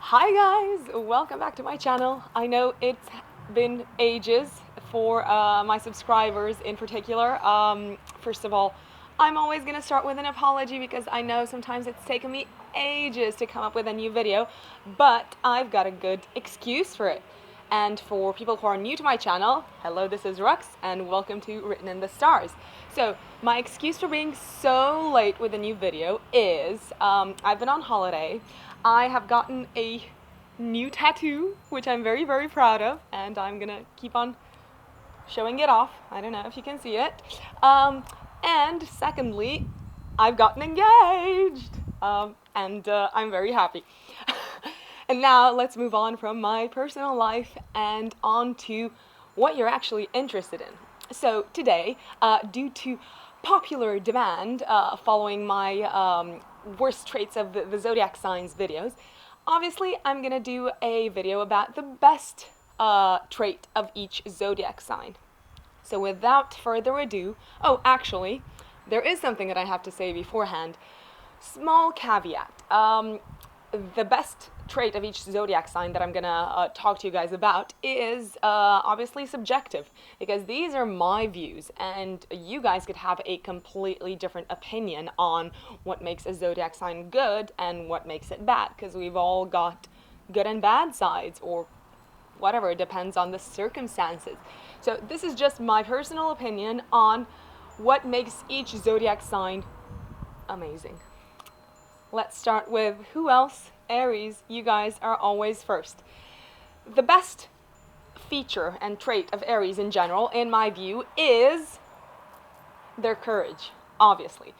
Hi guys, welcome back to my channel. I know it's been ages for my subscribers in particular. First of all, I'm always going to start with an apology because I know sometimes it's taken me ages to come up with a new video, but I've got a good excuse for it. And for people who are new to my channel, hello, this is Rux, and welcome to Written in the Stars. So, my excuse for being so late with a new video is I've been on holiday. I have gotten a new tattoo, which I'm very, very proud of, and I'm gonna keep on showing it off. I don't know if you can see it. And secondly, I've gotten engaged, and I'm very happy. And now let's move on from my personal life and on to what you're actually interested in. So today, due to popular demand following my worst traits of the Zodiac signs videos, obviously I'm going to do a video about the best trait of each Zodiac sign. So without further ado, oh, actually, there is something that I have to say beforehand. Small caveat. The best trait of each Zodiac sign that I'm gonna talk to you guys about is obviously subjective, because these are my views and you guys could have a completely different opinion on what makes a Zodiac sign good and what makes it bad, because we've all got good and bad sides, or whatever, it depends on the circumstances. So this is just my personal opinion on what makes each Zodiac sign amazing. Let's start with who else? Aries, you guys are always first. The best feature and trait of Aries in general, in my view, is their courage, obviously.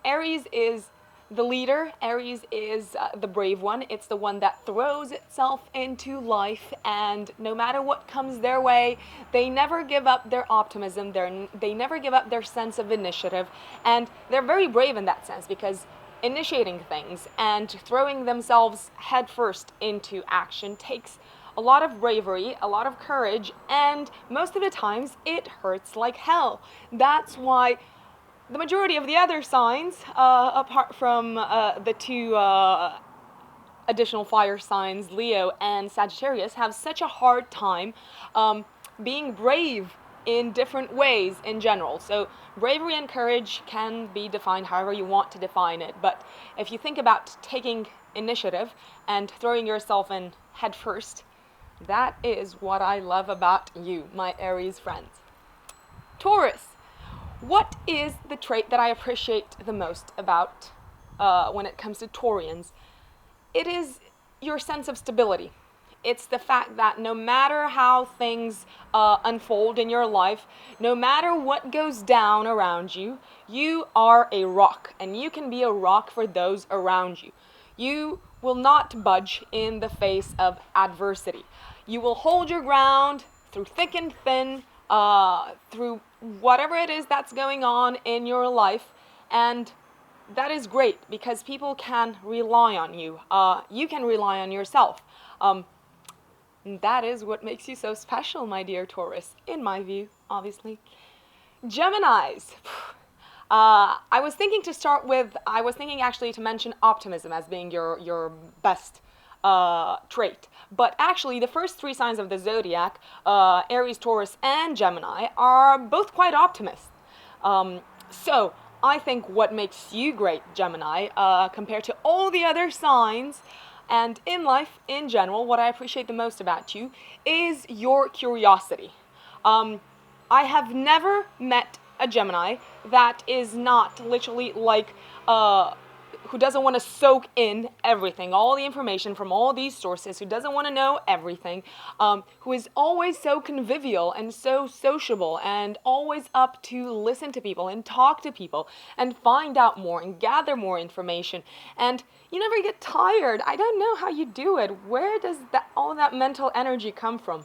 Aries is the leader. Aries is the brave one. It's the one that throws itself into life, and no matter what comes their way, they never give up their optimism. They never give up their sense of initiative, and they're very brave in that sense, because initiating things and throwing themselves headfirst into action takes a lot of bravery, a lot of courage, and most of the times it hurts like hell. That's why the majority of the other signs, apart from the two additional fire signs, Leo and Sagittarius, have such a hard time being brave in different ways in general. So bravery and courage can be defined however you want to define it, but if you think about taking initiative and throwing yourself in head first, that is what I love about you, my Aries friends. Taurus, what is the trait that I appreciate the most about when it comes to Taurians? It is your sense of stability. It's the fact that no matter how things unfold in your life, no matter what goes down around you, you are a rock, and you can be a rock for those around you. You will not budge in the face of adversity. You will hold your ground through thick and thin, through whatever it is that's going on in your life, and that is great because people can rely on you. You can rely on yourself. That is what makes you so special, my dear Taurus, in my view, obviously. Geminis. I was thinking actually to mention optimism as being your best trait. But actually, the first three signs of the Zodiac, Aries, Taurus, and Gemini, are both quite optimists. So, I think what makes you great, Gemini, compared to all the other signs, and in life, in general, what I appreciate the most about you is your curiosity. I have never met a Gemini that is not literally like, who doesn't want to soak in everything, all the information from all these sources, who doesn't want to know everything, who is always so convivial and so sociable and always up to listen to people and talk to people and find out more and gather more information. And you never get tired. I don't know how you do it. Where does all that mental energy come from?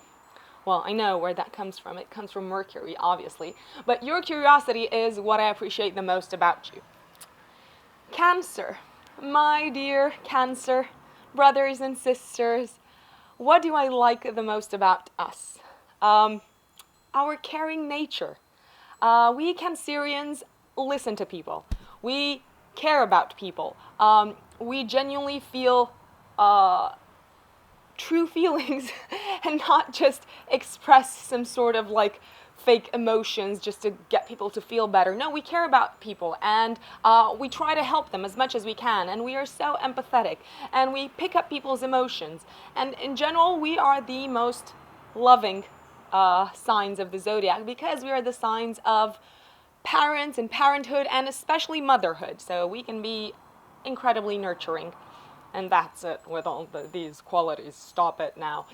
Well, I know where that comes from. It comes from Mercury, obviously. But your curiosity is what I appreciate the most about you. Cancer. My dear Cancer, brothers and sisters, what do I like the most about us? Our caring nature. We Cancerians listen to people. We care about people. We genuinely feel true feelings and not just express some sort of like fake emotions just to get people to feel better. No, we care about people, and we try to help them as much as we can, and we are so empathetic, and we pick up people's emotions, and in general we are the most loving signs of the zodiac, because we are the signs of parents and parenthood, and especially motherhood, so we can be incredibly nurturing. And that's it with all these qualities. Stop it now.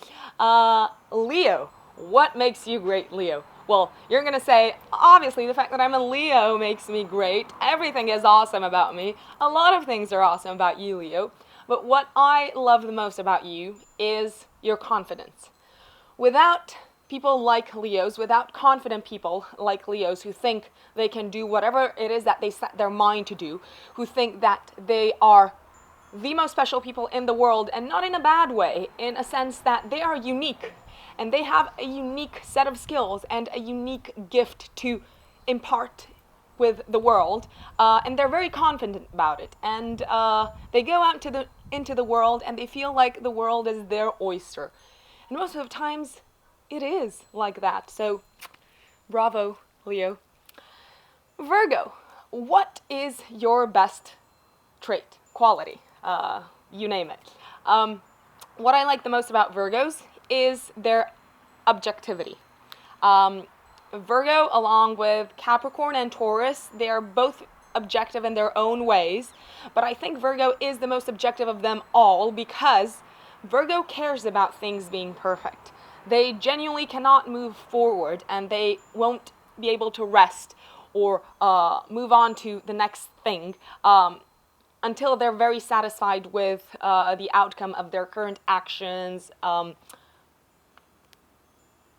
Leo. What makes you great, Leo? Well, you're going to say, obviously, the fact that I'm a Leo makes me great. Everything is awesome about me. A lot of things are awesome about you, Leo. But what I love the most about you is your confidence. Without people like Leos, without confident people like Leos who think they can do whatever it is that they set their mind to do, who think that they are the most special people in the world, and not in a bad way, in a sense that they are unique, and they have a unique set of skills and a unique gift to impart with the world, and they're very confident about it, and they go out into the world and they feel like the world is their oyster, and most of the times it is like that. So bravo, Leo. Virgo. What is your best trait, quality? You name it. What I like the most about Virgos is their objectivity. Virgo, along with Capricorn and Taurus, they are both objective in their own ways, but I think Virgo is the most objective of them all, because Virgo cares about things being perfect. They genuinely cannot move forward, and they won't be able to rest or move on to the next thing until they're very satisfied with the outcome of their current actions.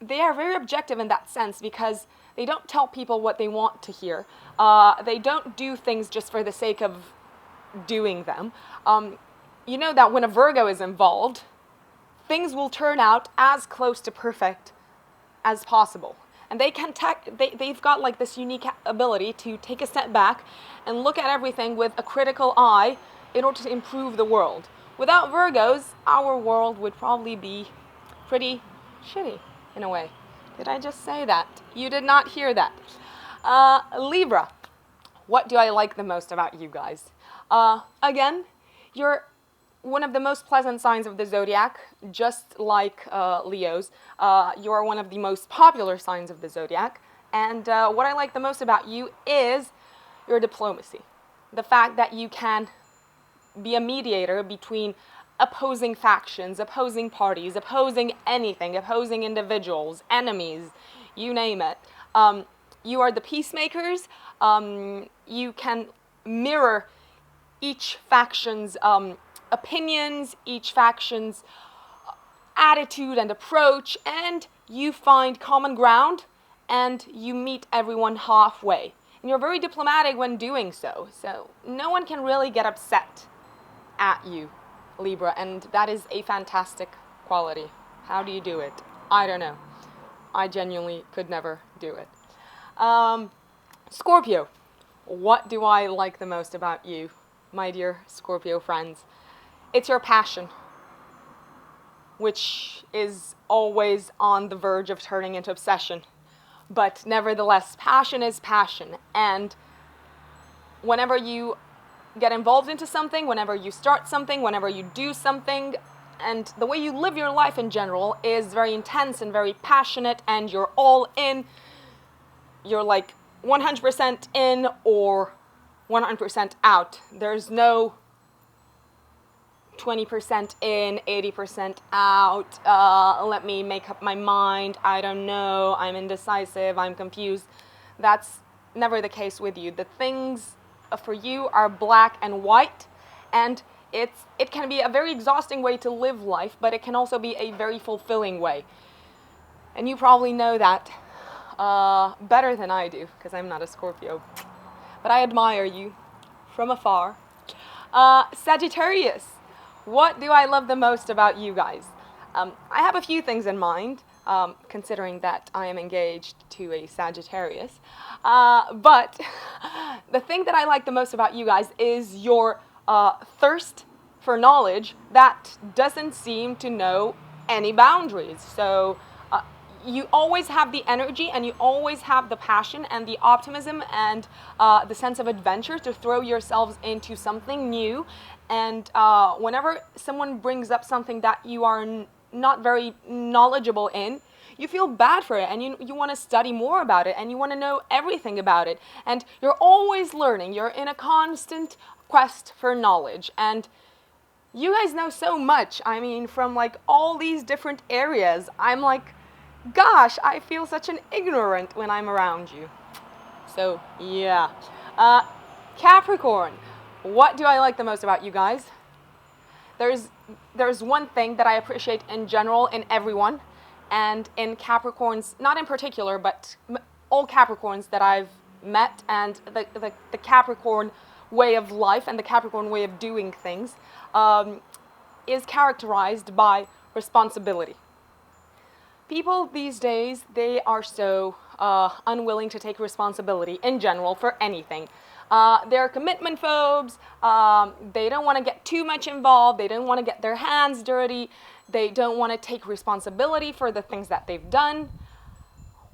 They are very objective in that sense, because they don't tell people what they want to hear. They don't do things just for the sake of doing them. You know that when a Virgo is involved, things will turn out as close to perfect as possible. And they've got like this unique ability to take a step back and look at everything with a critical eye in order to improve the world. Without Virgos, our world would probably be pretty shitty in a way. Did I just say that? You did not hear that. Libra. What do I like the most about you guys? Again, you're one of the most pleasant signs of the zodiac, just like Leos. You are one of the most popular signs of the zodiac. And what I like the most about you is your diplomacy. The fact that you can be a mediator between opposing factions, opposing parties, opposing anything, opposing individuals, enemies, you name it. You are the peacemakers. You can mirror each faction's opinions, each faction's attitude and approach, and you find common ground and you meet everyone halfway. And you're very diplomatic when doing so, so no one can really get upset at you, Libra, and that is a fantastic quality. How do you do it? I don't know. I genuinely could never do it. Scorpio. What do I like the most about you, my dear Scorpio friends? It's your passion, which is always on the verge of turning into obsession. But nevertheless, passion is passion. And whenever you get involved into something, whenever you start something, whenever you do something, and the way you live your life in general is very intense and very passionate, and you're all in, you're like 100% in or 100% out. There's no 20% in, 80% out, let me make up my mind, I don't know, I'm indecisive, I'm confused. That's never the case with you. The things for you are black and white, and it can be a very exhausting way to live life, but it can also be a very fulfilling way. And you probably know that better than I do, because I'm not a Scorpio. But I admire you from afar. Sagittarius. What do I love the most about you guys? I have a few things in mind, considering that I am engaged to a Sagittarius. But the thing that I like the most about you guys is your thirst for knowledge that doesn't seem to know any boundaries. So you always have the energy and you always have the passion and the optimism and the sense of adventure to throw yourselves into something new. And whenever someone brings up something that you are not very knowledgeable in, you feel bad for it and you want to study more about it and you want to know everything about it. And you're always learning. You're in a constant quest for knowledge. And you guys know so much. I mean, from like all these different areas. I'm like, gosh, I feel such an ignorant when I'm around you. So, yeah. Capricorn, what do I like the most about you guys? There's one thing that I appreciate in general in everyone, and in Capricorns, not in particular, but all Capricorns that I've met, and the Capricorn way of life and the Capricorn way of doing things is characterized by responsibility. People these days, they are so unwilling to take responsibility in general for anything. They're commitment phobes. They don't want to get too much involved. They don't want to get their hands dirty. They don't want to take responsibility for the things that they've done.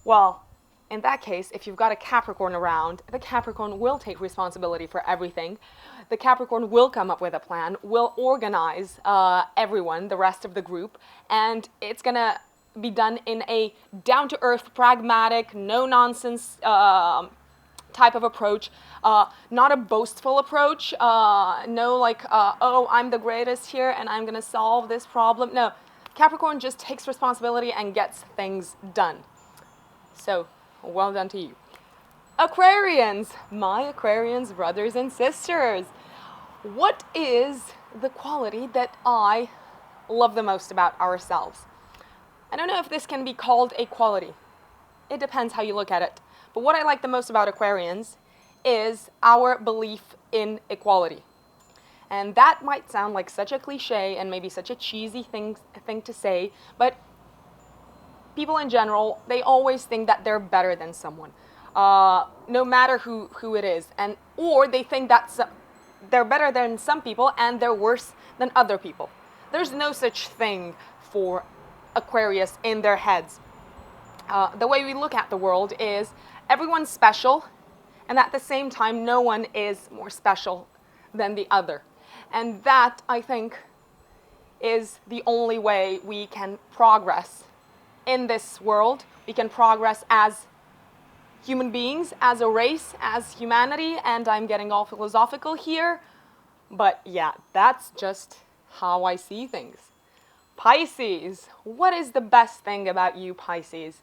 Well, in that case, if you've got a Capricorn around, the Capricorn will take responsibility for everything. The Capricorn will come up with a plan, will organize everyone, the rest of the group, and it's going to be done in a down-to-earth, pragmatic, no-nonsense type of approach, not a boastful approach, no like, oh, I'm the greatest here and I'm going to solve this problem. No, Capricorn just takes responsibility and gets things done. So, well done to you. Aquarians, my Aquarians brothers and sisters. What is the quality that I love the most about ourselves? I don't know if this can be called a quality. It depends how you look at it. But what I like the most about Aquarians is our belief in equality. And that might sound like such a cliche and maybe such a cheesy thing to say, but people in general, they always think that they're better than someone, no matter who it is. Or they think that they're better than some people and they're worse than other people. There's no such thing for Aquarius in their heads. The way we look at the world is everyone's special, and at the same time, no one is more special than the other. And that, I think, is the only way we can progress in this world. We can progress as human beings, as a race, as humanity, and I'm getting all philosophical here, but yeah, that's just how I see things. Pisces, what is the best thing about you, Pisces?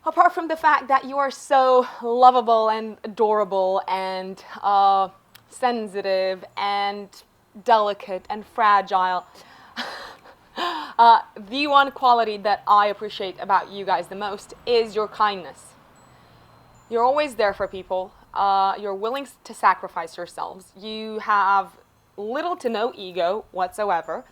Apart from the fact that you are so lovable and adorable and sensitive and delicate and fragile, the one quality that I appreciate about you guys the most is your kindness. You're always there for people. You're willing to sacrifice yourselves. You have little to no ego whatsoever.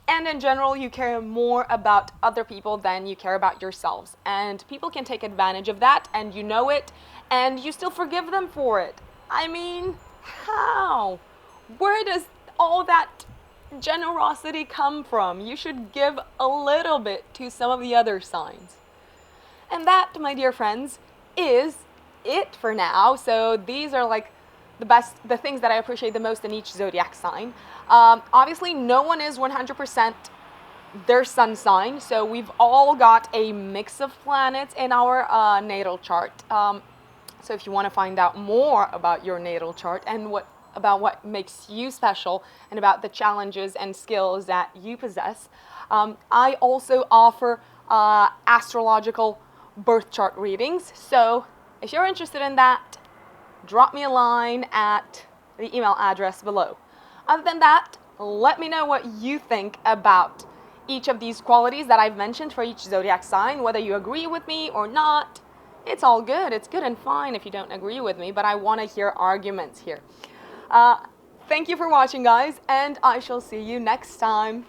And in general, you care more about other people than you care about yourselves. And people can take advantage of that, and you know it, and you still forgive them for it. I mean, how? Where does all that generosity come from? You should give a little bit to some of the other signs. And that, my dear friends, is it for now. So these are like the things that I appreciate the most in each zodiac sign. Obviously, no one is 100% their sun sign, so we've all got a mix of planets in our natal chart. So if you want to find out more about your natal chart and about what makes you special and about the challenges and skills that you possess, I also offer astrological birth chart readings. So if you're interested in that, drop me a line at the email address below. Other than that, let me know what you think about each of these qualities that I've mentioned for each zodiac sign, whether you agree with me or not. It's all good. It's good and fine if you don't agree with me, but I want to hear arguments here. Thank you for watching, guys, and I shall see you next time.